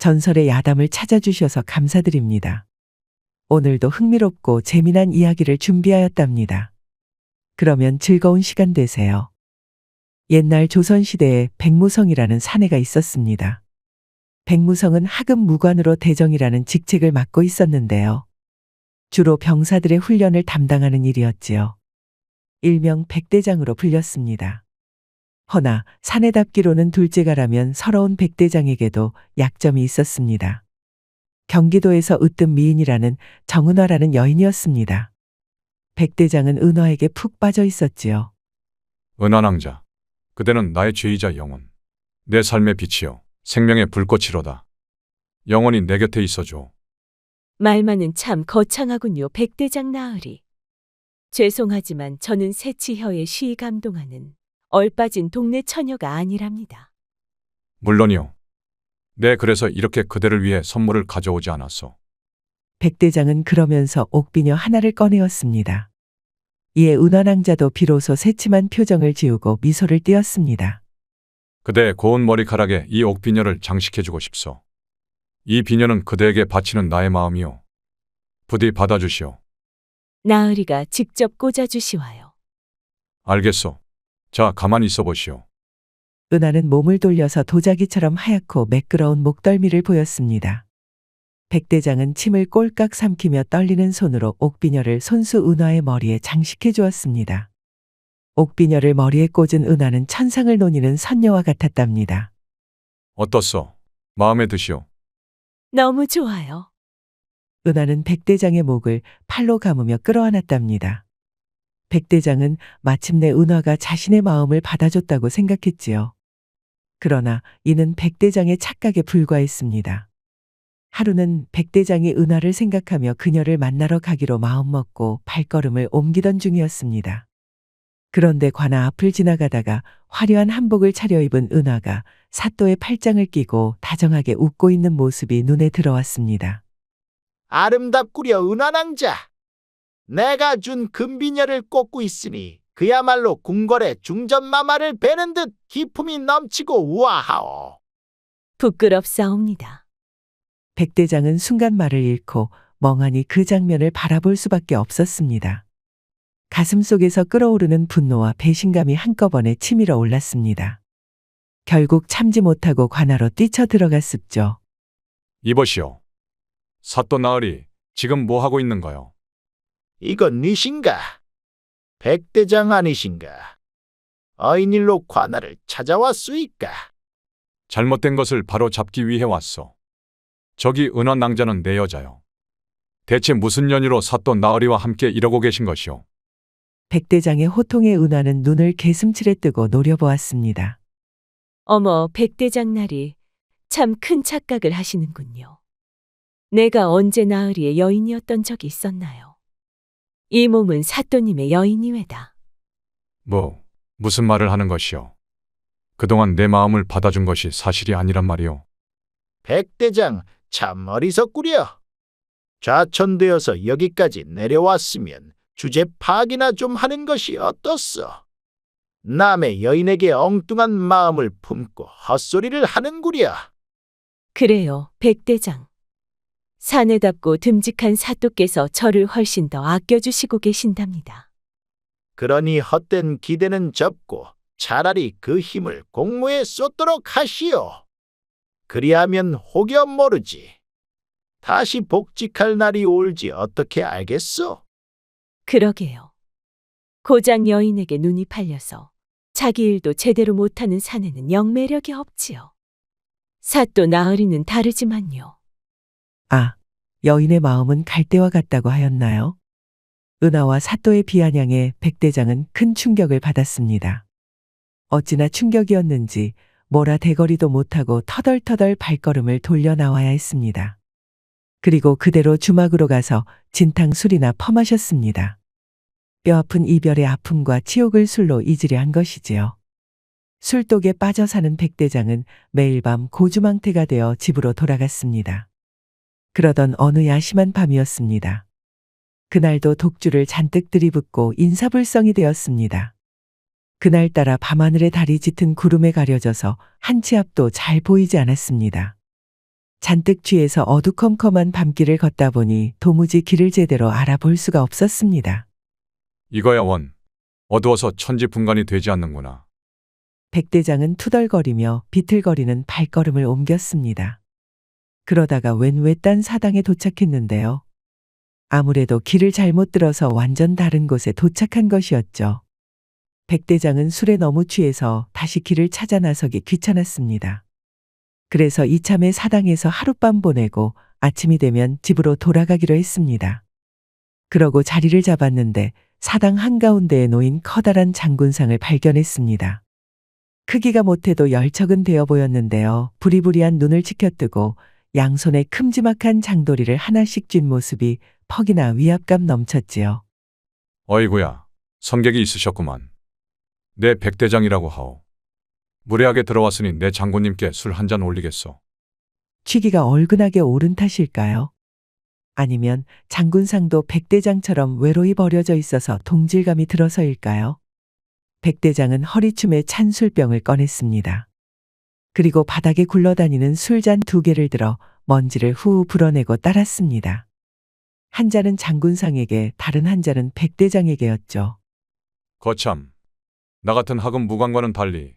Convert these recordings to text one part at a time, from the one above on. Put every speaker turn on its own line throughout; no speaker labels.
전설의 야담을 찾아주셔서 감사드립니다. 오늘도 흥미롭고 재미난 이야기를 준비하였답니다. 그러면 즐거운 시간 되세요. 옛날 조선시대에 백무성이라는 사내가 있었습니다. 백무성은 하급 무관으로 대정이라는 직책을 맡고 있었는데요. 주로 병사들의 훈련을 담당하는 일이었지요. 일명 백대장으로 불렸습니다. 허나 사내답기로는 둘째가라면 서러운 백대장에게도 약점이 있었습니다. 경기도에서 으뜸 미인이라는 정은화라는 여인이었습니다. 백대장은 은화에게 푹 빠져 있었지요.
은하낭자, 그대는 나의 죄이자 영혼, 내 삶의 빛이요 생명의 불꽃이로다. 영원히 내 곁에 있어줘.
말만은 참 거창하군요, 백대장 나으리. 죄송하지만 저는 새치혀에 시이 감동하는 얼빠진 동네 처녀가 아니랍니다.
물론이요. 네, 그래서 이렇게 그대를 위해 선물을 가져오지 않았소.
백대장은 그러면서 옥비녀 하나를 꺼내었습니다. 이에 은화낭자도 비로소 새침한 표정을 지우고 미소를 띄었습니다.
그대의 고운 머리카락에 이 옥비녀를 장식해주고 싶소. 이 비녀는 그대에게 바치는 나의 마음이요. 부디 받아주시오.
나으리가 직접 꽂아주시와요.
알겠소. 자, 가만히 있어 보시오.
은하는 몸을 돌려서 도자기처럼 하얗고 매끄러운 목덜미를 보였습니다. 백대장은 침을 꼴깍 삼키며 떨리는 손으로 옥비녀를 손수 은하의 머리에 장식해 주었습니다. 옥비녀를 머리에 꽂은 은하는 천상을 노니는 선녀와 같았답니다.
어떻소? 마음에 드시오.
너무 좋아요.
은하는 백대장의 목을 팔로 감으며 끌어안았답니다. 백대장은 마침내 은하가 자신의 마음을 받아줬다고 생각했지요. 그러나 이는 백대장의 착각에 불과했습니다. 하루는 백대장이 은하를 생각하며 그녀를 만나러 가기로 마음먹고 발걸음을 옮기던 중이었습니다. 그런데 관아 앞을 지나가다가 화려한 한복을 차려입은 은하가 사또의 팔짱을 끼고 다정하게 웃고 있는 모습이 눈에 들어왔습니다.
아름답구려 은하낭자. 내가 준 금비녀를 꽂고 있으니 그야말로 궁궐의 중전마마를 베는 듯 기품이 넘치고 우아하오.
부끄럽사옵니다.
백대장은 순간 말을 잃고 멍하니 그 장면을 바라볼 수밖에 없었습니다. 가슴속에서 끓어오르는 분노와 배신감이 한꺼번에 치밀어 올랐습니다. 결국 참지 못하고 관아로 뛰쳐 들어갔습죠.
이보시오. 사또 나으리, 지금 뭐 하고 있는가요?
이건 니신가? 백대장 아니신가? 어인일로 관아를 찾아왔수이까?
잘못된 것을 바로 잡기 위해 왔소. 저기 은하낭자는 내 여자요. 대체 무슨 연유로 사또 나으리와 함께 이러고 계신 것이오?
백대장의 호통에 은하는 눈을 개슴츠레 뜨고 노려보았습니다.
어머, 백대장 나리, 참 큰 착각을 하시는군요. 내가 언제 나으리의 여인이었던 적이 있었나요? 이 몸은 사또님의 여인이외다.
무슨 말을 하는 것이오? 그동안 내 마음을 받아준 것이 사실이 아니란 말이오.
백대장 참 어리석구려. 좌천되어서 여기까지 내려왔으면 주제 파악이나 좀 하는 것이 어떻소? 남의 여인에게 엉뚱한 마음을 품고 헛소리를 하는구려.
그래요, 백대장. 사내답고 듬직한 사또께서 저를 훨씬 더 아껴주시고 계신답니다.
그러니 헛된 기대는 접고 차라리 그 힘을 공무에 쏟도록 하시오. 그리하면 혹여 모르지. 다시 복직할 날이 올지 어떻게 알겠소?
그러게요. 고장 여인에게 눈이 팔려서 자기 일도 제대로 못하는 사내는 영 매력이 없지요. 사또 나으리는 다르지만요.
아, 여인의 마음은 갈대와 같다고 하였나요? 은하와 사또의 비아냥에 백대장은 큰 충격을 받았습니다. 어찌나 충격이었는지 뭐라 대거리도 못하고 터덜터덜 발걸음을 돌려 나와야 했습니다. 그리고 그대로 주막으로 가서 진탕 술이나 퍼마셨습니다. 뼈아픈 이별의 아픔과 치욕을 술로 잊으려 한 것이지요. 술독에 빠져 사는 백대장은 매일 밤 고주망태가 되어 집으로 돌아갔습니다. 그러던 어느 야심한 밤이었습니다. 그날도 독주를 잔뜩 들이붓고 인사불성이 되었습니다. 그날따라 밤하늘의 달이 짙은 구름에 가려져서 한 치 앞도 잘 보이지 않았습니다. 잔뜩 취해서 어두컴컴한 밤길을 걷다 보니 도무지 길을 제대로 알아볼 수가 없었습니다.
이거야 원. 어두워서 천지분간이 되지 않는구나.
백대장은 투덜거리며 비틀거리는 발걸음을 옮겼습니다. 그러다가 웬 외딴 사당에 도착했는데요. 아무래도 길을 잘못 들어서 완전 다른 곳에 도착한 것이었죠. 백대장은 술에 너무 취해서 다시 길을 찾아 나서기 귀찮았습니다. 그래서 이참에 사당에서 하룻밤 보내고 아침이 되면 집으로 돌아가기로 했습니다. 그러고 자리를 잡았는데 사당 한가운데에 놓인 커다란 장군상을 발견했습니다. 크기가 못해도 열척은 되어 보였는데요. 부리부리한 눈을 치켜뜨고 양손에 큼지막한 장도리를 하나씩 쥔 모습이 퍽이나 위압감 넘쳤지요.
어이구야. 성격이 있으셨구만. 내 백대장이라고 하오. 무례하게 들어왔으니 내 장군님께 술 한 잔 올리겠소.
취기가 얼근하게 오른 탓일까요? 아니면 장군상도 백대장처럼 외로이 버려져 있어서 동질감이 들어서일까요? 백대장은 허리춤에 찬 술병을 꺼냈습니다. 그리고 바닥에 굴러다니는 술잔 2개를 들어 먼지를 후 불어내고 따랐습니다. 한 잔은 장군상에게, 다른 한 잔은 백대장에게였죠.
거참. 나 같은 학은 무관과는 달리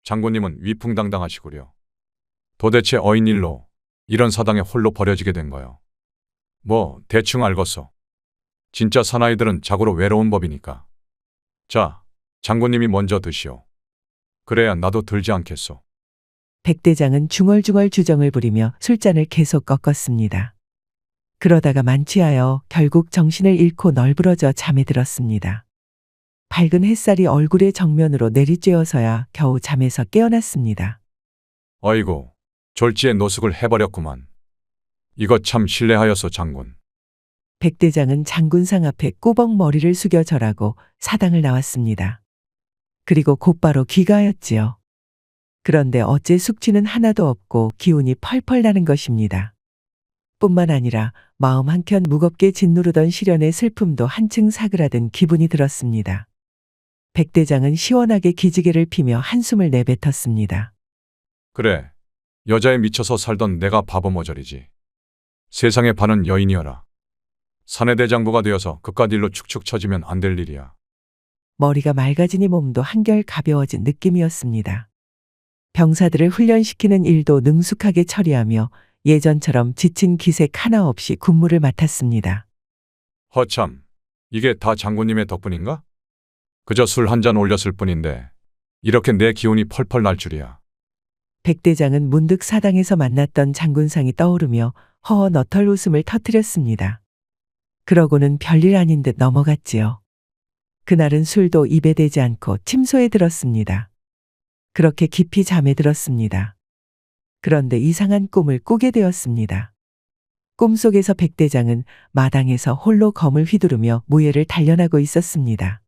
장군님은 위풍당당하시구려. 도대체 어인 일로 이런 사당에 홀로 버려지게 된 거요. 뭐 대충 알겠어. 진짜 사나이들은 자고로 외로운 법이니까. 자, 장군님이 먼저 드시오. 그래야 나도 들지 않겠소.
백대장은 중얼중얼 주정을 부리며 술잔을 계속 꺾었습니다. 그러다가 만취하여 결국 정신을 잃고 널브러져 잠에 들었습니다. 밝은 햇살이 얼굴의 정면으로 내리쬐어서야 겨우 잠에서 깨어났습니다.
어이구, 졸지에 노숙을 해버렸구만. 이거 참 실례하였소 장군.
백대장은 장군상 앞에 꾸벅 머리를 숙여 절하고 사당을 나왔습니다. 그리고 곧바로 귀가하였지요. 그런데 어째 숙취는 하나도 없고 기운이 펄펄 나는 것입니다. 뿐만 아니라 마음 한켠 무겁게 짓누르던 시련의 슬픔도 한층 사그라든 기분이 들었습니다. 백대장은 시원하게 기지개를 피며 한숨을 내뱉었습니다.
그래, 여자에 미쳐서 살던 내가 바보머저리지. 세상에 반은 여인이어라. 사내대장부가 되어서 그깟 일로 축축 처지면 안 될 일이야.
머리가 맑아지니 몸도 한결 가벼워진 느낌이었습니다. 병사들을 훈련시키는 일도 능숙하게 처리하며 예전처럼 지친 기색 하나 없이 군무를 맡았습니다.
허참, 이게 다 장군님의 덕분인가? 그저 술 한 잔 올렸을 뿐인데 이렇게 내 기운이 펄펄 날 줄이야.
백대장은 문득 사당에서 만났던 장군상이 떠오르며 허허 너털 웃음을 터뜨렸습니다. 그러고는 별일 아닌 듯 넘어갔지요. 그날은 술도 입에 대지 않고 침소에 들었습니다. 그렇게 깊이 잠에 들었습니다. 그런데 이상한 꿈을 꾸게 되었습니다. 꿈속에서 백대장은 마당에서 홀로 검을 휘두르며 무예를 단련하고 있었습니다.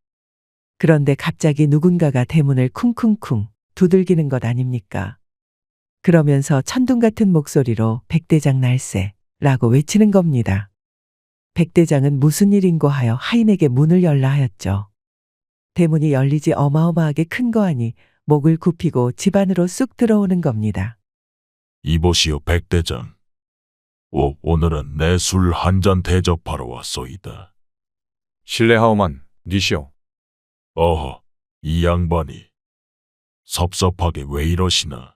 그런데 갑자기 누군가가 대문을 쿵쿵쿵 두들기는 것 아닙니까? 그러면서 천둥 같은 목소리로 백대장 날세 라고 외치는 겁니다. 백대장은 무슨 일인고 하여 하인에게 문을 열라 하였죠. 대문이 열리지 어마어마하게 큰 거 아니 목을 굽히고 집 안으로 쑥 들어오는 겁니다.
이보시오 백대장. 오늘은 내 술 한 잔 대접하러 왔소이다.
실례하오만 니시오.
어허, 이 양반이 섭섭하게 왜 이러시나.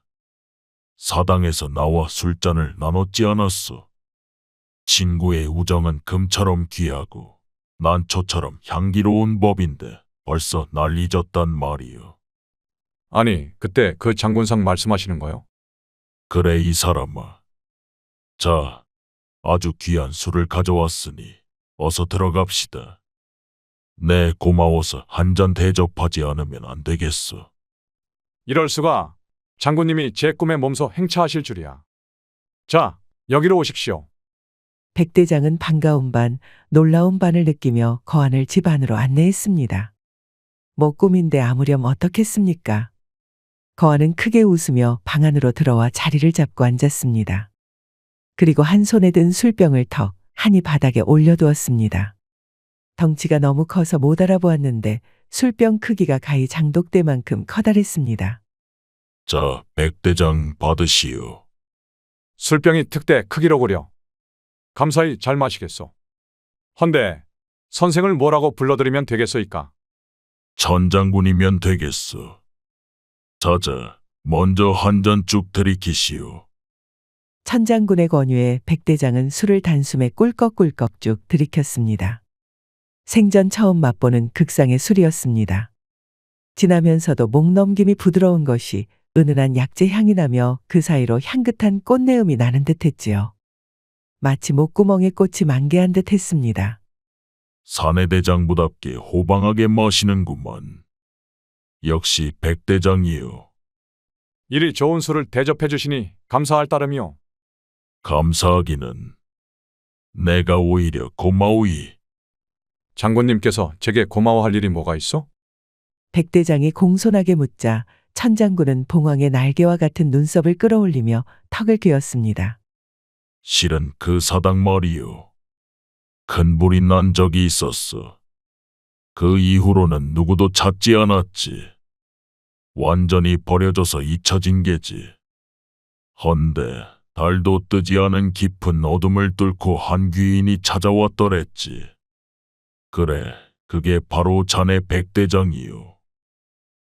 사당에서 나와 술잔을 나눴지 않았소. 친구의 우정은 금처럼 귀하고 난초처럼 향기로운 법인데 벌써 날 잊었단 말이요.
아니, 그때 그 장군상 말씀하시는 거요?
그래 이 사람아. 자, 아주 귀한 술을 가져왔으니 어서 들어갑시다. 네, 고마워서 한 잔 대접하지 않으면 안 되겠어.
이럴 수가. 장군님이 제 꿈에 몸소 행차하실 줄이야. 자, 여기로 오십시오.
백대장은 반가운 반, 놀라운 반을 느끼며 거한을 집 안으로 안내했습니다. 뭐 꿈인데 아무렴 어떻겠습니까? 거한은 크게 웃으며 방 안으로 들어와 자리를 잡고 앉았습니다. 그리고 한 손에 든 술병을 턱 하니 바닥에 올려두었습니다. 덩치가 너무 커서 못 알아보았는데 술병 크기가 가히 장독대만큼 커다랬습니다.
자, 백대장 받으시오.
술병이 특대 크기로구려. 감사히 잘 마시겠소. 헌데 선생을 뭐라고 불러드리면 되겠소이까?
천장군이면 되겠소. 자자, 먼저 한 잔 쭉 들이키시오.
천장군의 권유에 백대장은 술을 단숨에 꿀꺽꿀꺽 쭉 들이켰습니다. 생전 처음 맛보는 극상의 술이었습니다. 진하면서도 목 넘김이 부드러운 것이 은은한 약재 향이 나며 그 사이로 향긋한 꽃내음이 나는 듯했지요. 마치 목구멍에 꽃이 만개한 듯했습니다.
사내대장부답게 호방하게 마시는구만. 역시 백대장이요.
이리 좋은 술을 대접해 주시니 감사할 따름이요.
감사하기는 내가 오히려 고마우이.
장군님께서 제게 고마워할 일이 뭐가 있어?
백대장이 공손하게 묻자 천장군은 봉황의 날개와 같은 눈썹을 끌어올리며 턱을 그었습니다.
실은 그 사당 말이요. 큰 불이 난 적이 있었어. 그 이후로는 누구도 찾지 않았지. 완전히 버려져서 잊혀진 게지. 헌데 달도 뜨지 않은 깊은 어둠을 뚫고 한 귀인이 찾아왔더랬지. 그래, 그게 바로 자네 백대장이요.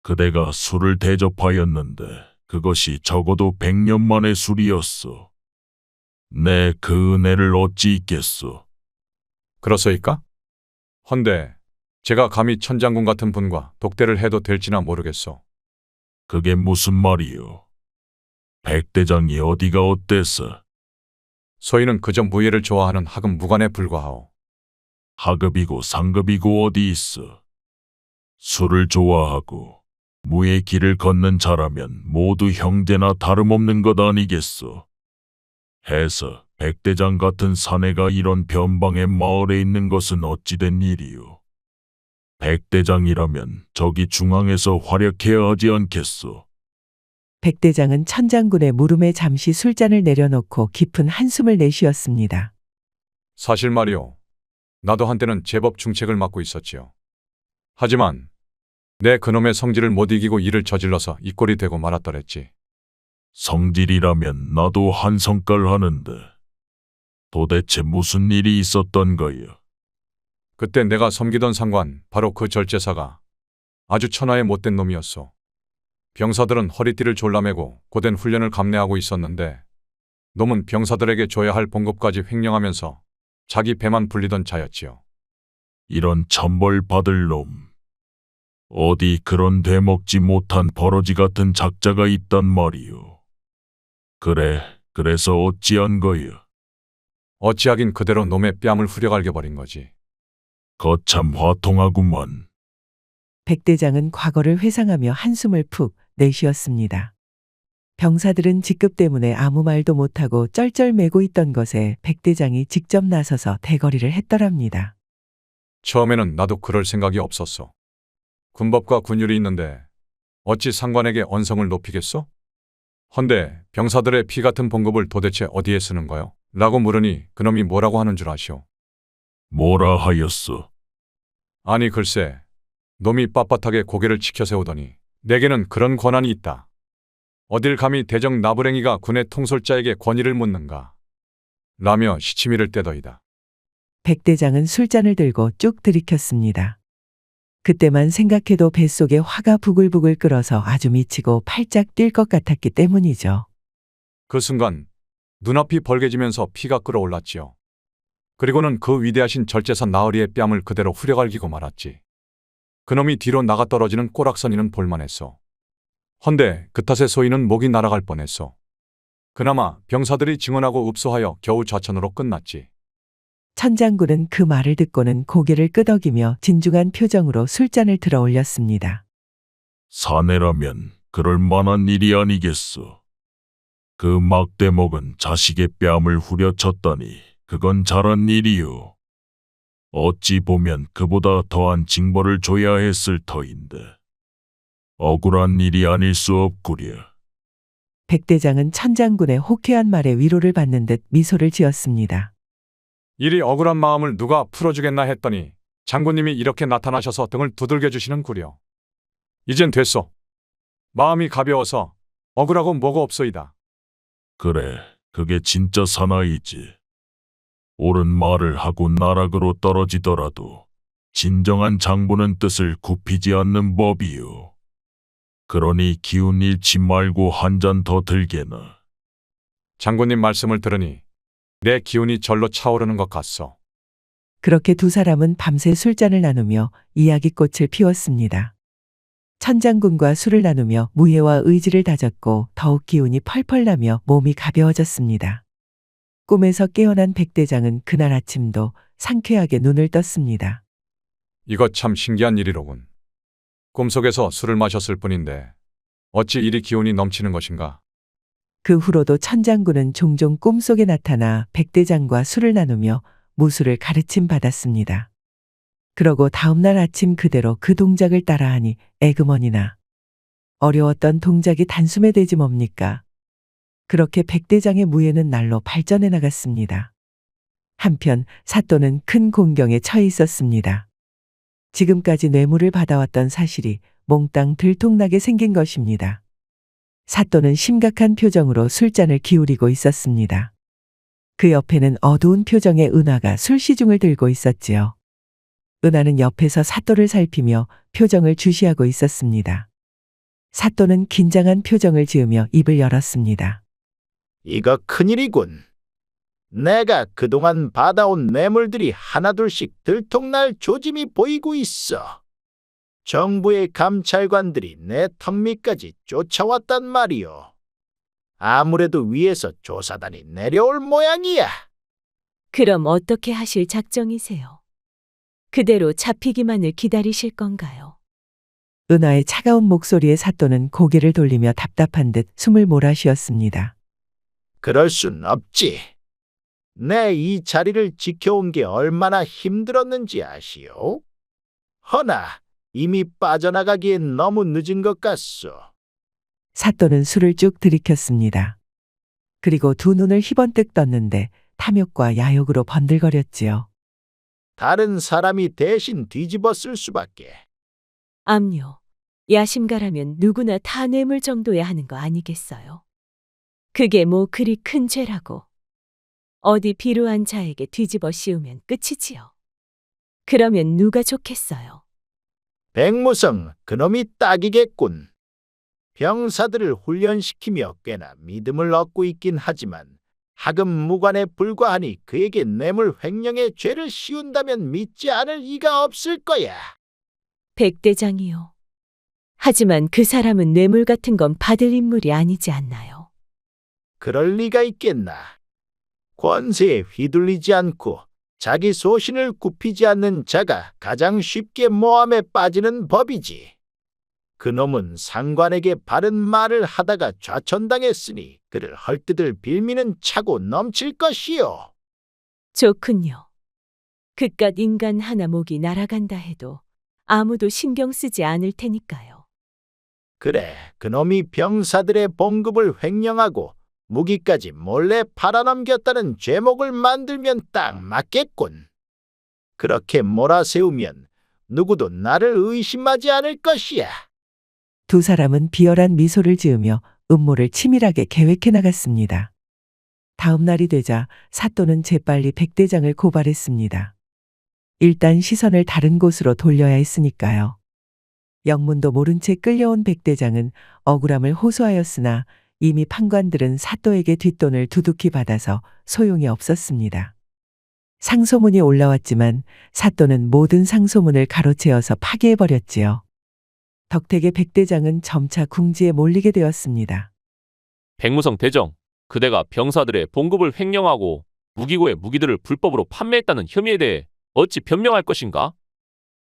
그대가 술을 대접하였는데 그것이 적어도 100년 만의 술이었어. 내 그 은혜를 어찌 잊겠소.
그렇소이까? 헌데 제가 감히 천장군 같은 분과 독대를 해도 될지나 모르겠소.
그게 무슨 말이요? 백대장이 어디가 어때서?
소인은 그저 무예를 좋아하는 하급 무관에 불과하오.
하급이고 상급이고 어디 있어? 술을 좋아하고 무의 길을 걷는 자라면 모두 형제나 다름없는 것 아니겠소? 해서 백대장 같은 사내가 이런 변방의 마을에 있는 것은 어찌된 일이요? 백대장이라면 저기 중앙에서 활약해야 하지 않겠소?
백대장은 천장군의 무릎에 잠시 술잔을 내려놓고 깊은 한숨을 내쉬었습니다.
사실 말이오. 나도 한때는 제법 중책을 맡고 있었지요. 하지만 내 그놈의 성질을 못 이기고 일을 저질러서 이 꼴이 되고 말았더랬지.
성질이라면 나도 한 성깔 하는데 도대체 무슨 일이 있었던 거요?
그때 내가 섬기던 상관 바로 그 절제사가 아주 천하의 못된 놈이었소. 병사들은 허리띠를 졸라매고 고된 훈련을 감내하고 있었는데 놈은 병사들에게 줘야 할 봉급까지 횡령하면서 자기 배만 불리던 자였지요.
이런 천벌 받을 놈. 어디 그런 되먹지 못한 버러지 같은 작자가 있단 말이요. 그래, 그래서 어찌한 거요?
어찌하긴 그대로 놈의 뺨을 후려갈겨 버린 거지.
거참 화통하구만.
백대장은 과거를 회상하며 한숨을 푹 내쉬었습니다. 병사들은 직급 때문에 아무 말도 못하고 쩔쩔매고 있던 것에 백대장이 직접 나서서 대거리를 했더랍니다.
처음에는 나도 그럴 생각이 없었어. 군법과 군율이 있는데 어찌 상관에게 언성을 높이겠어? 헌데 병사들의 피 같은 봉급을 도대체 어디에 쓰는 거요? 라고 물으니 그놈이 뭐라고 하는 줄 아시오?
뭐라 하였소?
아니 글쎄, 놈이 빳빳하게 고개를 치켜 세우더니 내게는 그런 권한이 있다. 어딜 감히 대적 나부랭이가 군의 통솔자에게 권위를 묻는가? 라며 시치미를 떼더이다.
백대장은 술잔을 들고 쭉 들이켰습니다. 그때만 생각해도 뱃속에 화가 부글부글 끓어서 아주 미치고 팔짝 뛸 것 같았기 때문이죠.
그 순간 눈앞이 벌개지면서 피가 끓어올랐지요. 그리고는 그 위대하신 절제사 나으리의 뺨을 그대로 후려갈기고 말았지. 그놈이 뒤로 나가 떨어지는 꼬락서니는 볼만했어. 헌데 그 탓에 소인은 목이 날아갈 뻔했어. 그나마 병사들이 증언하고 읍소하여 겨우 좌천으로 끝났지.
천장군은 그 말을 듣고는 고개를 끄덕이며 진중한 표정으로 술잔을 들어 올렸습니다.
사내라면 그럴 만한 일이 아니겠소. 그 막대목은 자식의 뺨을 후려쳤다니 그건 잘한 일이요. 어찌 보면 그보다 더한 징벌을 줘야 했을 터인데 억울한 일이 아닐 수 없구려.
백대장은 천장군의 호쾌한 말에 위로를 받는 듯 미소를 지었습니다.
이리 억울한 마음을 누가 풀어주겠나 했더니 장군님이 이렇게 나타나셔서 등을 두들겨 주시는 구려. 이젠 됐소. 마음이 가벼워서 억울하고 뭐고 없소이다.
그래, 그게 진짜 사나이지. 옳은 말을 하고 나락으로 떨어지더라도 진정한 장보는 뜻을 굽히지 않는 법이요. 그러니 기운 잃지 말고 한 잔 더 들게나.
장군님 말씀을 들으니 내 기운이 절로 차오르는 것 같소.
그렇게 두 사람은 밤새 술잔을 나누며 이야기꽃을 피웠습니다. 천장군과 술을 나누며 무예와 의지를 다졌고 더욱 기운이 펄펄 나며 몸이 가벼워졌습니다. 꿈에서 깨어난 백대장은 그날 아침도 상쾌하게 눈을 떴습니다.
이거 참 신기한 일이로군. 꿈속에서 술을 마셨을 뿐인데 어찌 이리 기운이 넘치는 것인가?
그 후로도 천장군은 종종 꿈속에 나타나 백대장과 술을 나누며 무술을 가르침 받았습니다. 그러고 다음날 아침 그대로 그 동작을 따라하니 에그머니나 어려웠던 동작이 단숨에 되지 뭡니까? 그렇게 백대장의 무예는 날로 발전해 나갔습니다. 한편 사또는 큰 공경에 처해 있었습니다. 지금까지 뇌물을 받아왔던 사실이 몽땅 들통나게 생긴 것입니다. 사또는 심각한 표정으로 술잔을 기울이고 있었습니다. 그 옆에는 어두운 표정의 은하가 술시중을 들고 있었지요. 은하는 옆에서 사또를 살피며 표정을 주시하고 있었습니다. 사또는 긴장한 표정을 지으며 입을 열었습니다.
이거 큰일이군. 내가 그동안 받아온 뇌물들이 하나둘씩 들통날 조짐이 보이고 있어. 정부의 감찰관들이 내 턱 밑까지 쫓아왔단 말이오. 아무래도 위에서 조사단이 내려올 모양이야.
그럼 어떻게 하실 작정이세요? 그대로 잡히기만을 기다리실 건가요?
은하의 차가운 목소리에 사또는 고개를 돌리며 답답한 듯 숨을 몰아쉬었습니다.
그럴 순 없지. 내 이 자리를 지켜온 게 얼마나 힘들었는지 아시오? 허나 이미 빠져나가기엔 너무 늦은 것 같소.
사또는 술을 쭉 들이켰습니다. 그리고 두 눈을 희번뜩 떴는데 탐욕과 야욕으로 번들거렸지요.
다른 사람이 대신 뒤집어 쓸 수밖에.
암요. 야심가라면 누구나 다 뇌물 정도야 하는 거 아니겠어요? 그게 뭐 그리 큰 죄라고. 어디 비루한 자에게 뒤집어 씌우면 끝이지요. 그러면 누가 좋겠어요?
백무성 그놈이 딱이겠군. 병사들을 훈련시키며 꽤나 믿음을 얻고 있긴 하지만 하급 무관에 불과하니 그에게 뇌물 횡령의 죄를 씌운다면 믿지 않을 이가 없을 거야.
백대장이요. 하지만 그 사람은 뇌물 같은 건 받을 인물이 아니지 않나요?
그럴 리가 있겠나. 권세에 휘둘리지 않고 자기 소신을 굽히지 않는 자가 가장 쉽게 모함에 빠지는 법이지. 그놈은 상관에게 바른 말을 하다가 좌천당했으니 그를 헐뜯을 빌미는 차고 넘칠 것이요.
좋군요. 그깟 인간 하나 목이 날아간다 해도 아무도 신경 쓰지 않을 테니까요.
그래, 그놈이 병사들의 봉급을 횡령하고 무기까지 몰래 팔아넘겼다는 죄목을 만들면 딱 맞겠군. 그렇게 몰아세우면 누구도 나를 의심하지 않을 것이야.
두 사람은 비열한 미소를 지으며 음모를 치밀하게 계획해 나갔습니다. 다음 날이 되자 사또는 재빨리 백대장을 고발했습니다. 일단 시선을 다른 곳으로 돌려야 했으니까요. 영문도 모른 채 끌려온 백대장은 억울함을 호소하였으나 이미 판관들은 사또에게 뒷돈을 두둑히 받아서 소용이 없었습니다. 상소문이 올라왔지만 사또는 모든 상소문을 가로채어서 파기해버렸지요. 덕택의 백대장은 점차 궁지에 몰리게 되었습니다.
백무성 대정, 그대가 병사들의 봉급을 횡령하고 무기고의 무기들을 불법으로 판매했다는 혐의에 대해 어찌 변명할 것인가?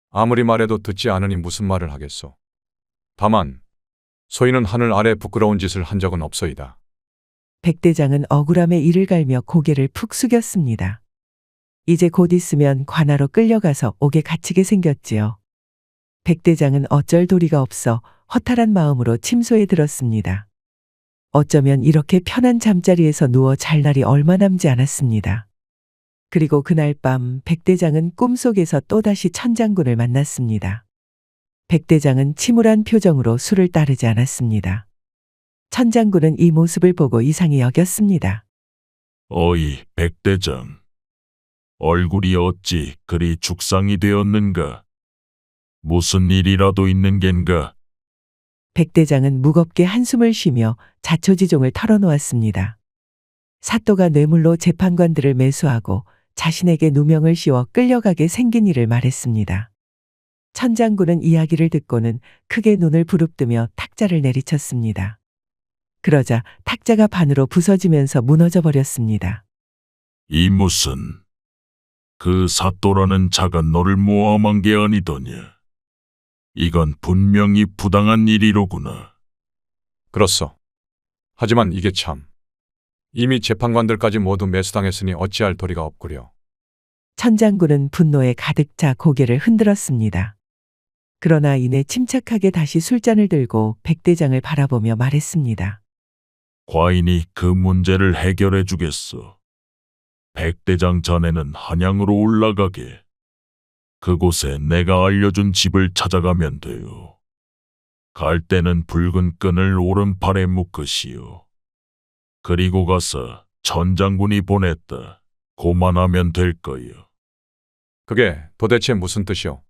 아무리 말해도 듣지 않으니 무슨 말을 하겠소. 다만 소인은 하늘 아래 부끄러운 짓을 한 적은 없소이다.
백대장은 억울함에 이를 갈며 고개를 푹 숙였습니다. 이제 곧 있으면 관하로 끌려가서 옥에 갇히게 생겼지요. 백대장은 어쩔 도리가 없어 허탈한 마음으로 침소에 들었습니다. 어쩌면 이렇게 편한 잠자리에서 누워 잘 날이 얼마 남지 않았습니다. 그리고 그날 밤 백대장은 꿈속에서 또다시 천장군을 만났습니다. 백대장은 침울한 표정으로 술을 따르지 않았습니다. 천장군은 이 모습을 보고 이상히 여겼습니다.
어이 백대장, 얼굴이 어찌 그리 죽상이 되었는가? 무슨 일이라도 있는 겐가?
백대장은 무겁게 한숨을 쉬며 자초지종을 털어놓았습니다. 사또가 뇌물로 재판관들을 매수하고 자신에게 누명을 씌워 끌려가게 생긴 일을 말했습니다. 천장군은 이야기를 듣고는 크게 눈을 부릅뜨며 탁자를 내리쳤습니다. 그러자 탁자가 반으로 부서지면서 무너져 버렸습니다.
이 무슨 그 사또라는 자가 너를 모함한 게 아니더냐? 이건 분명히 부당한 일이로구나.
그렇소. 하지만 이게 참. 이미 재판관들까지 모두 매수당했으니 어찌할 도리가 없구려.
천장군은 분노에 가득 차 고개를 흔들었습니다. 그러나 이내 침착하게 다시 술잔을 들고 백대장을 바라보며 말했습니다.
과인이 그 문제를 해결해 주겠소. 백대장 전에는 한양으로 올라가게. 그곳에 내가 알려준 집을 찾아가면 돼요. 갈 때는 붉은 끈을 오른팔에 묶으시오. 그리고 가서 천장군이 보냈다. 고만하면 될 거요.
그게 도대체 무슨 뜻이오?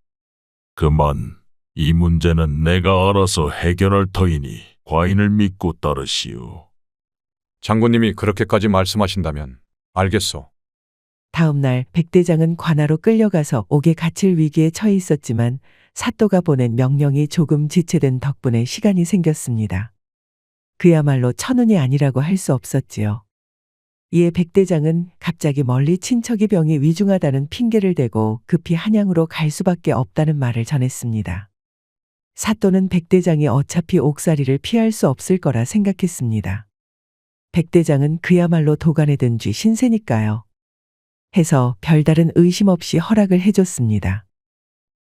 그만, 이 문제는 내가 알아서 해결할 터이니 과인을 믿고 따르시오.
장군님이 그렇게까지 말씀하신다면 알겠소.
다음 날 백대장은 관하로 끌려가서 옥에 갇힐 위기에 처해 있었지만 사또가 보낸 명령이 조금 지체된 덕분에 시간이 생겼습니다. 그야말로 천운이 아니라고 할 수 없었지요. 이에 백대장은 갑자기 멀리 친척이 병이 위중하다는 핑계를 대고 급히 한양으로 갈 수밖에 없다는 말을 전했습니다. 사또는 백대장이 어차피 옥살이를 피할 수 없을 거라 생각했습니다. 백대장은 그야말로 도간에 든 쥐 신세니까요. 해서 별다른 의심 없이 허락을 해줬습니다.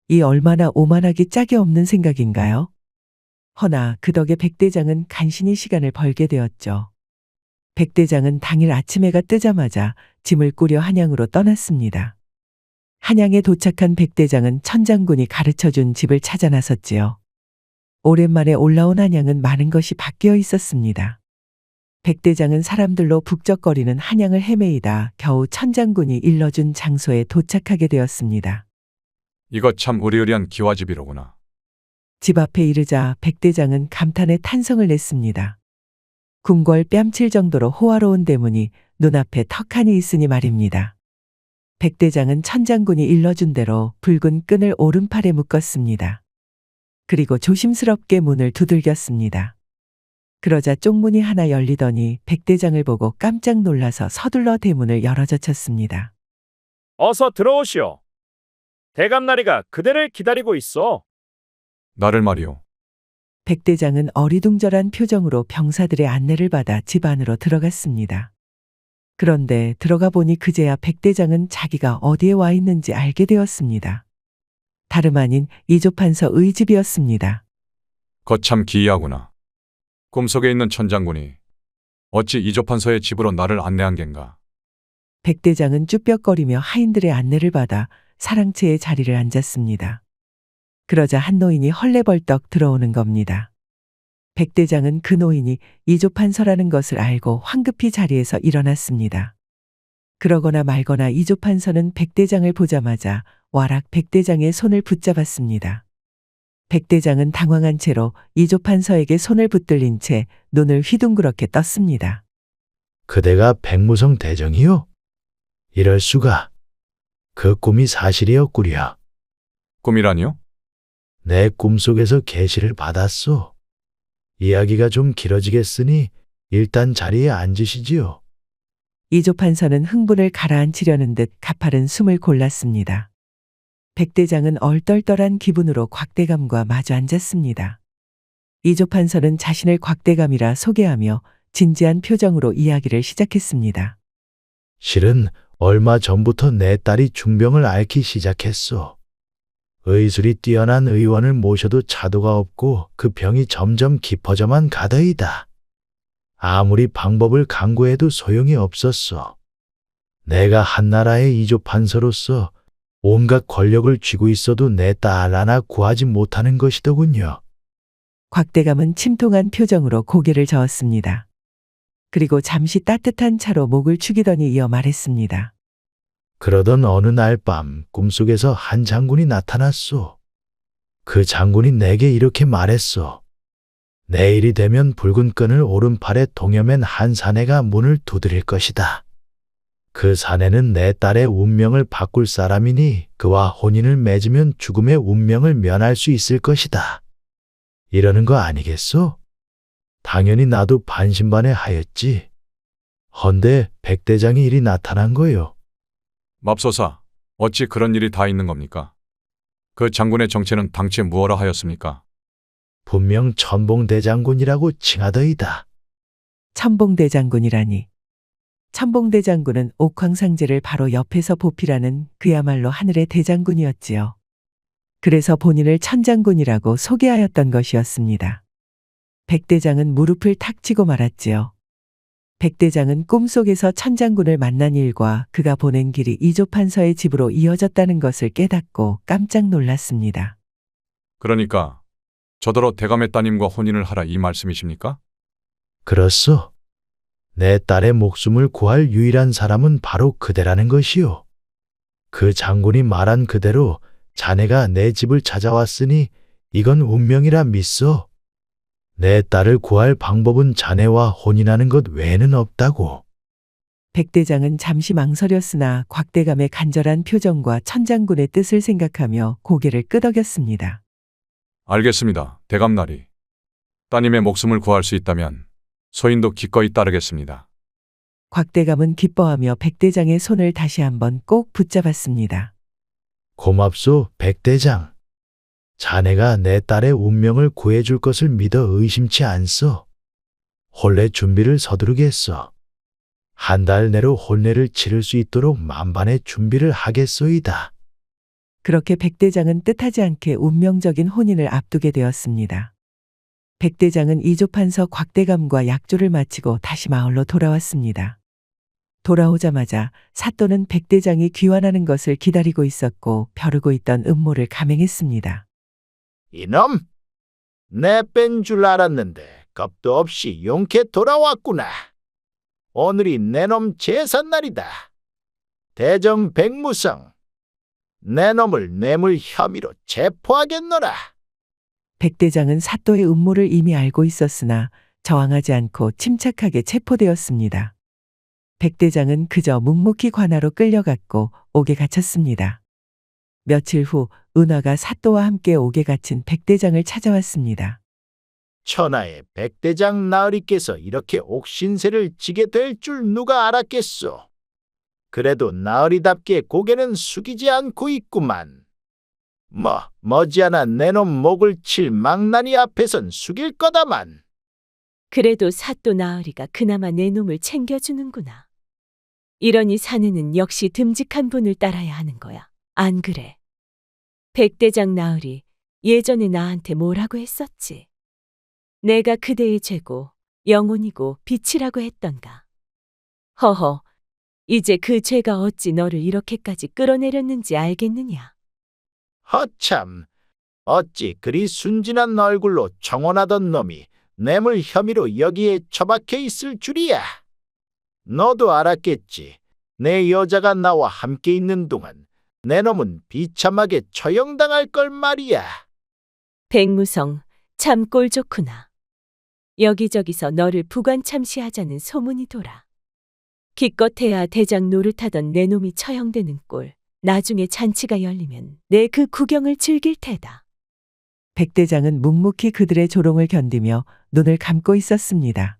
이 얼마나 오만하기 짝이 없는 생각인가요? 허나 그 덕에 백대장은 간신히 시간을 벌게 되었죠. 백대장은 당일 아침 해가 뜨자마자 짐을 꾸려 한양으로 떠났습니다. 한양에 도착한 백대장은 천장군이 가르쳐준 집을 찾아 나섰지요. 오랜만에 올라온 한양은 많은 것이 바뀌어 있었습니다. 백대장은 사람들로 북적거리는 한양을 헤매이다 겨우 천장군이 일러준 장소에 도착하게 되었습니다.
이거 참 으리으리한 기와집이로구나.
집 앞에 이르자 백대장은 감탄의 탄성을 냈습니다. 궁궐 뺨칠 정도로 호화로운 대문이 눈앞에 턱하니 있으니 말입니다. 백대장은 천장군이 일러준 대로 붉은 끈을 오른팔에 묶었습니다. 그리고 조심스럽게 문을 두들겼습니다. 그러자 쪽문이 하나 열리더니 백대장을 보고 깜짝 놀라서 서둘러 대문을 열어젖혔습니다.
어서 들어오시오. 대감나리가 그대를 기다리고 있어.
나를 말이오.
백대장은 어리둥절한 표정으로 병사들의 안내를 받아 집 안으로 들어갔습니다. 그런데 들어가 보니 그제야 백대장은 자기가 어디에 와 있는지 알게 되었습니다. 다름 아닌 이조판서의 집이었습니다.
거참 기이하구나. 꿈속에 있는 천장군이 어찌 이조판서의 집으로 나를 안내한 겐가.
백대장은 쭈뼛거리며 하인들의 안내를 받아 사랑채의 자리를 앉았습니다. 그러자 한 노인이 헐레벌떡 들어오는 겁니다. 백대장은 그 노인이 이조판서라는 것을 알고 황급히 자리에서 일어났습니다. 그러거나 말거나 이조판서는 백대장을 보자마자 와락 백대장의 손을 붙잡았습니다. 백대장은 당황한 채로 이조판서에게 손을 붙들린 채 눈을 휘둥그렇게 떴습니다.
그대가 백무성 대정이요? 이럴 수가. 그 꿈이 사실이었구려.
꿈이라니요?
내 꿈속에서 계시를 받았소. 이야기가 좀 길어지겠으니 일단 자리에 앉으시지요.
이조판서는 흥분을 가라앉히려는 듯 가파른 숨을 골랐습니다. 백대장은 얼떨떨한 기분으로 곽대감과 마주 앉았습니다. 이조판서는 자신을 곽대감이라 소개하며 진지한 표정으로 이야기를 시작했습니다.
실은 얼마 전부터 내 딸이 중병을 앓기 시작했소. 의술이 뛰어난 의원을 모셔도 차도가 없고 그 병이 점점 깊어져만 가더이다. 아무리 방법을 강구해도 소용이 없었소. 내가 한나라의 이조판서로서 온갖 권력을 쥐고 있어도 내 딸 하나 구하지 못하는 것이더군요.
곽대감은 침통한 표정으로 고개를 저었습니다. 그리고 잠시 따뜻한 차로 목을 축이더니 이어 말했습니다.
그러던 어느 날 밤 꿈속에서 한 장군이 나타났소. 그 장군이 내게 이렇게 말했소. 내일이 되면 붉은 끈을 오른팔에 동여맨 한 사내가 문을 두드릴 것이다. 그 사내는 내 딸의 운명을 바꿀 사람이니 그와 혼인을 맺으면 죽음의 운명을 면할 수 있을 것이다. 이러는 거 아니겠소? 당연히 나도 반신반의하였지. 헌데 백대장의 일이 나타난 거요.
맙소사, 어찌 그런 일이 다 있는 겁니까? 그 장군의 정체는 당최 무엇라 하였습니까?
분명 천봉대장군이라고 칭하더이다.
천봉대장군이라니. 천봉대장군은 옥황상제를 바로 옆에서 보필하는 그야말로 하늘의 대장군이었지요. 그래서 본인을 천장군이라고 소개하였던 것이었습니다. 백대장은 무릎을 탁 치고 말았지요. 백대장은 꿈속에서 천장군을 만난 일과 그가 보낸 길이 이조판서의 집으로 이어졌다는 것을 깨닫고 깜짝 놀랐습니다.
그러니까 저더러 대감의 따님과 혼인을 하라 이 말씀이십니까?
그렇소. 내 딸의 목숨을 구할 유일한 사람은 바로 그대라는 것이요. 그 장군이 말한 그대로 자네가 내 집을 찾아왔으니 이건 운명이라 믿소. 내 딸을 구할 방법은 자네와 혼인하는 것 외에는 없다고.
백대장은 잠시 망설였으나 곽대감의 간절한 표정과 천장군의 뜻을 생각하며 고개를 끄덕였습니다.
알겠습니다. 대감나리. 따님의 목숨을 구할 수 있다면 소인도 기꺼이 따르겠습니다.
곽대감은 기뻐하며 백대장의 손을 다시 한번 꼭 붙잡았습니다.
고맙소, 백대장. 자네가 내 딸의 운명을 구해줄 것을 믿어 의심치 않소. 혼례 준비를 서두르겠소. 한 달 내로 혼례를 치를 수 있도록 만반의 준비를 하겠소이다.
그렇게 백대장은 뜻하지 않게 운명적인 혼인을 앞두게 되었습니다. 백대장은 이조판서 곽대감과 약조를 마치고 다시 마을로 돌아왔습니다. 돌아오자마자 사또는 백대장이 귀환하는 것을 기다리고 있었고 벼르고 있던 음모를 감행했습니다.
이놈! 내 뺀 줄 알았는데 겁도 없이 용케 돌아왔구나. 오늘이 내 놈 제삿날이다. 대정 백무성, 내 놈을 뇌물 혐의로 체포하겠노라.
백대장은 사또의 음모를 이미 알고 있었으나 저항하지 않고 침착하게 체포되었습니다. 백대장은 그저 묵묵히 관하로 끌려갔고 옥에 갇혔습니다. 며칠 후 은화가 사또와 함께 옥에 갇힌 백대장을 찾아왔습니다.
천하의 백대장 나으리께서 이렇게 옥신세를 지게 될 줄 누가 알았겠소. 그래도 나으리답게 고개는 숙이지 않고 있구만. 머지않아 내 놈 목을 칠 망나니 앞에선 숙일 거다만.
그래도 사또 나으리가 그나마 내 놈을 챙겨주는구나. 이러니 사내는 역시 듬직한 분을 따라야 하는 거야. 안 그래? 백대장 나으리 예전에 나한테 뭐라고 했었지? 내가 그대의 죄고 영혼이고 빛이라고 했던가. 허허, 이제 그 죄가 어찌 너를 이렇게까지 끌어내렸는지 알겠느냐?
허참, 어찌 그리 순진한 얼굴로 청혼하던 놈이 뇌물 혐의로 여기에 처박혀 있을 줄이야. 너도 알았겠지. 내 여자가 나와 함께 있는 동안 내 놈은 비참하게 처형당할 걸 말이야.
백무성, 참 꼴 좋구나. 여기저기서 너를 부관 참시하자는 소문이 돌아. 기껏해야 대장 노릇하던 내 놈이 처형되는 꼴. 나중에 잔치가 열리면 내 그 구경을 즐길 테다.
백대장은 묵묵히 그들의 조롱을 견디며 눈을 감고 있었습니다.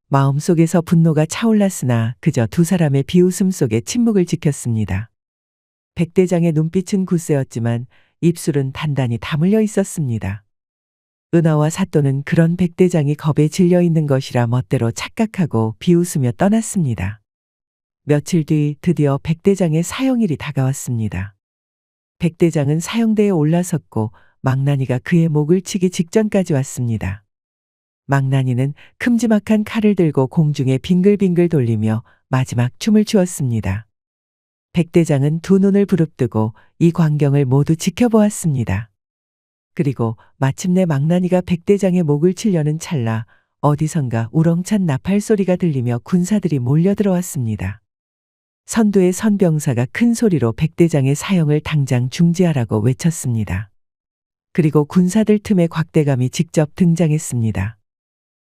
마음속에서 분노가 차올랐으나 그저 두 사람의 비웃음 속에 침묵을 지켰습니다. 백대장의 눈빛은 굳세었지만 입술은 단단히 다물려 있었습니다. 은하와 사또는 그런 백대장이 겁에 질려 있는 것이라 멋대로 착각하고 비웃으며 떠났습니다. 며칠 뒤 드디어 백대장의 사형일이 다가왔습니다. 백대장은 사형대에 올라섰고 망나니가 그의 목을 치기 직전까지 왔습니다. 망나니는 큼지막한 칼을 들고 공중에 빙글빙글 돌리며 마지막 춤을 추었습니다. 백대장은 두 눈을 부릅뜨고 이 광경을 모두 지켜보았습니다. 그리고 마침내 망나니가 백대장의 목을 치려는 찰나 어디선가 우렁찬 나팔 소리가 들리며 군사들이 몰려들어왔습니다. 선두의 선병사가 큰 소리로 백대장의 사형을 당장 중지하라고 외쳤습니다. 그리고 군사들 틈에 곽대감이 직접 등장했습니다.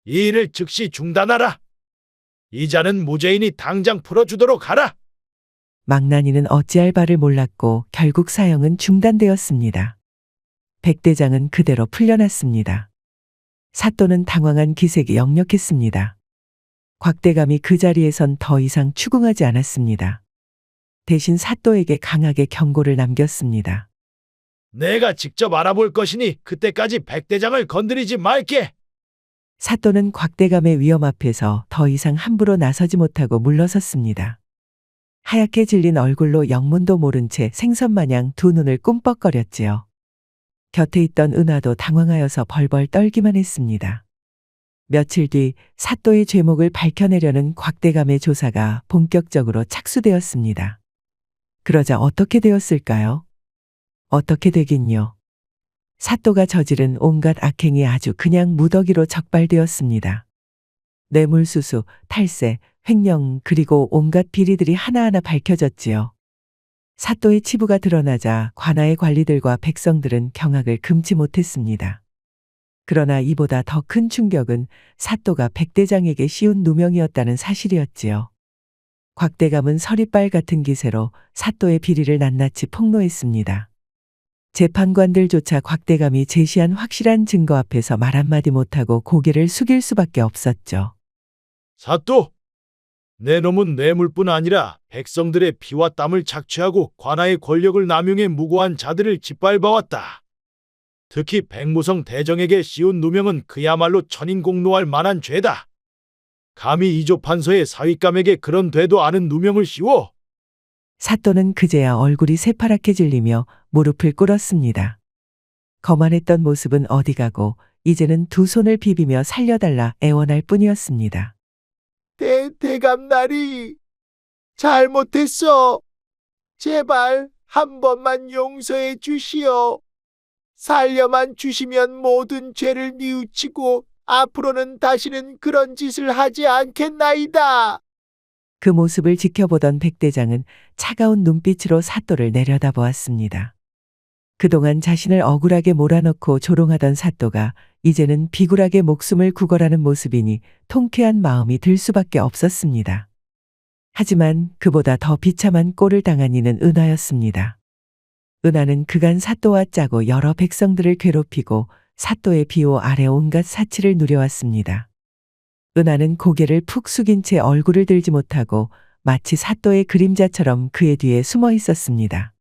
이 일을 즉시 중단하라. 이 자는 무죄인이 당장 풀어주도록 하라.
망나니는 어찌할 바를 몰랐고 결국 사형은 중단되었습니다. 백대장은 그대로 풀려났습니다. 사또는 당황한 기색이 역력했습니다. 곽대감이 그 자리에선 더 이상 추궁하지 않았습니다. 대신 사또에게 강하게 경고를 남겼습니다.
내가 직접 알아볼 것이니 그때까지 백대장을 건드리지 말게.
사또는 곽대감의 위험 앞에서 더 이상 함부로 나서지 못하고 물러섰습니다. 하얗게 질린 얼굴로 영문도 모른 채 생선마냥 두 눈을 꿈뻑거렸지요. 곁에 있던 은하도 당황하여서 벌벌 떨기만 했습니다. 며칠 뒤 사또의 죄목을 밝혀내려는 곽대감의 조사가 본격적으로 착수되었습니다. 그러자 어떻게 되었을까요? 어떻게 되긴요. 사또가 저지른 온갖 악행이 아주 그냥 무더기로 적발되었습니다. 뇌물수수, 탈세, 횡령 그리고 온갖 비리들이 하나하나 밝혀졌지요. 사또의 치부가 드러나자 관아의 관리들과 백성들은 경악을 금치 못했습니다. 그러나 이보다 더 큰 충격은 사또가 백대장에게 씌운 누명이었다는 사실이었지요. 곽대감은 서리빨 같은 기세로 사또의 비리를 낱낱이 폭로했습니다. 재판관들조차 곽대감이 제시한 확실한 증거 앞에서 말 한마디 못하고 고개를 숙일 수밖에 없었죠.
사또, 내 놈은 뇌물뿐 아니라 백성들의 피와 땀을 착취하고 관아의 권력을 남용해 무고한 자들을 짓밟아왔다. 특히 백무성 대정에게 씌운 누명은 그야말로 천인공노할 만한 죄다. 감히 이조판서의 사윗감에게 그런 되도 않은 누명을 씌워?
사또는 그제야 얼굴이 새파랗게 질리며 무릎을 꿇었습니다. 거만했던 모습은 어디 가고 이제는 두 손을 비비며 살려달라 애원할 뿐이었습니다.
대감나리, 잘못했어. 제발 한 번만 용서해 주시오. 살려만 주시면 모든 죄를 뉘우치고 앞으로는 다시는 그런 짓을 하지 않겠나이다.
그 모습을 지켜보던 백대장은 차가운 눈빛으로 사또를 내려다보았습니다. 그동안 자신을 억울하게 몰아넣고 조롱하던 사또가 이제는 비굴하게 목숨을 구걸하는 모습이니 통쾌한 마음이 들 수밖에 없었습니다. 하지만 그보다 더 비참한 꼴을 당한 이는 은하였습니다. 은하는 그간 사또와 짜고 여러 백성들을 괴롭히고 사또의 비호 아래 온갖 사치를 누려왔습니다. 은하는 고개를 푹 숙인 채 얼굴을 들지 못하고 마치 사또의 그림자처럼 그의 뒤에 숨어 있었습니다.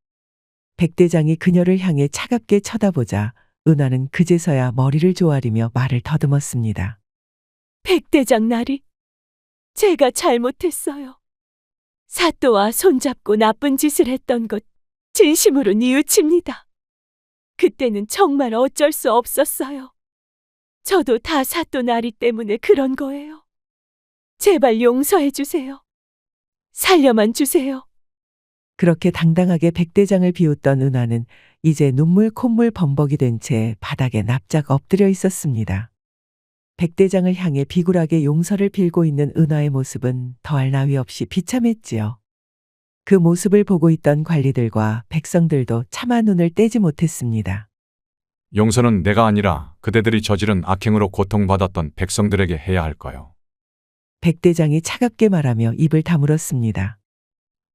백대장이 그녀를 향해 차갑게 쳐다보자 은하는 그제서야 머리를 조아리며 말을 더듬었습니다.
백대장 나리, 제가 잘못했어요. 사또와 손잡고 나쁜 짓을 했던 것 진심으로 뉘우칩니다. 그때는 정말 어쩔 수 없었어요. 저도 다 사또 나리 때문에 그런 거예요. 제발 용서해 주세요. 살려만 주세요.
그렇게 당당하게 백대장을 비웃던 은하는 이제 눈물 콧물 범벅이 된 채 바닥에 납작 엎드려 있었습니다. 백대장을 향해 비굴하게 용서를 빌고 있는 은하의 모습은 더할 나위 없이 비참했지요. 그 모습을 보고 있던 관리들과 백성들도 차마 눈을 떼지 못했습니다.
용서는 내가 아니라 그대들이 저지른 악행으로 고통받았던 백성들에게 해야 할 거요.
백대장이 차갑게 말하며 입을 다물었습니다.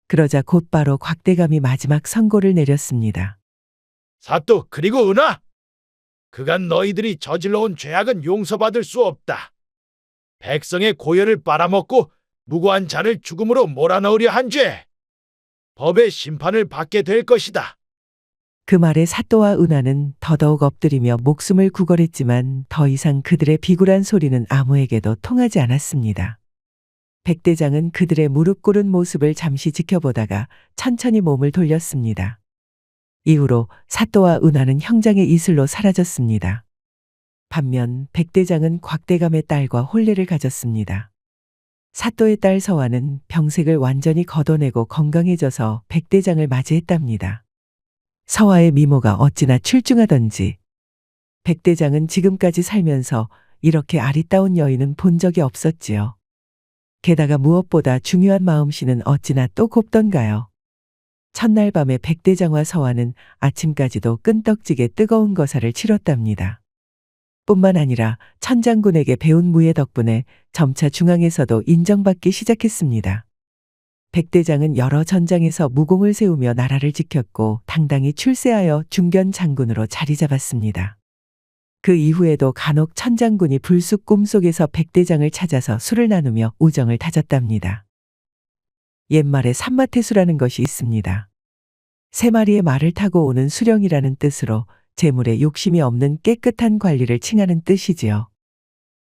그러자 곧바로 곽대감이 마지막 선고를 내렸습니다.
사또 그리고 은하! 그간 너희들이 저질러온 죄악은 용서받을 수 없다. 백성의 고열을 빨아먹고 무고한 자를 죽음으로 몰아넣으려 한 죄. 법의 심판을 받게 될 것이다.
그 말에 사또와 은하는 더더욱 엎드리며 목숨을 구걸했지만 더 이상 그들의 비굴한 소리는 아무에게도 통하지 않았습니다. 백대장은 그들의 무릎 꿇은 모습을 잠시 지켜보다가 천천히 몸을 돌렸습니다. 이후로 사또와 은하는 형장의 이슬로 사라졌습니다. 반면 백대장은 곽대감의 딸과 혼례를 가졌습니다. 사또의 딸 서화는 병색을 완전히 걷어내고 건강해져서 백대장을 맞이했답니다. 서화의 미모가 어찌나 출중하던지 백대장은 지금까지 살면서 이렇게 아리따운 여인은 본 적이 없었지요. 게다가 무엇보다 중요한 마음씨는 어찌나 또 곱던가요. 첫날 밤에 백대장과 서화는 아침까지도 끈떡지게 뜨거운 거사를 치렀답니다. 뿐만 아니라 천장군에게 배운 무예 덕분에 점차 중앙에서도 인정받기 시작했습니다. 백대장은 여러 전장에서 무공을 세우며 나라를 지켰고 당당히 출세하여 중견 장군으로 자리 잡았습니다. 그 이후에도 간혹 천장군이 불쑥 꿈속에서 백대장을 찾아서 술을 나누며 우정을 다졌답니다. 옛말에 산마태수라는 것이 있습니다. 세 마리의 말을 타고 오는 수령이라는 뜻으로 재물에 욕심이 없는 깨끗한 관리를 칭하는 뜻이지요.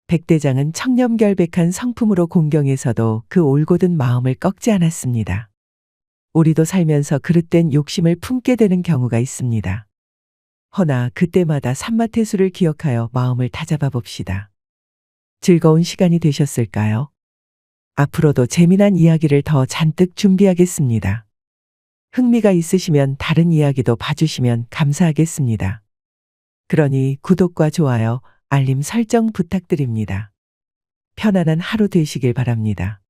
백대장은 청렴결백한 성품으로 공경에서도 그 올곧은 마음을 꺾지 않았습니다. 우리도 살면서 그릇된 욕심을 품게 되는 경우가 있습니다. 허나 그때마다 산마태수를 기억하여 마음을 다잡아 봅시다. 즐거운 시간이 되셨을까요? 앞으로도 재미난 이야기를 더 잔뜩 준비하겠습니다. 흥미가 있으시면 다른 이야기도 봐주시면 감사하겠습니다. 그러니 구독과 좋아요, 알림 설정 부탁드립니다. 편안한 하루 되시길 바랍니다.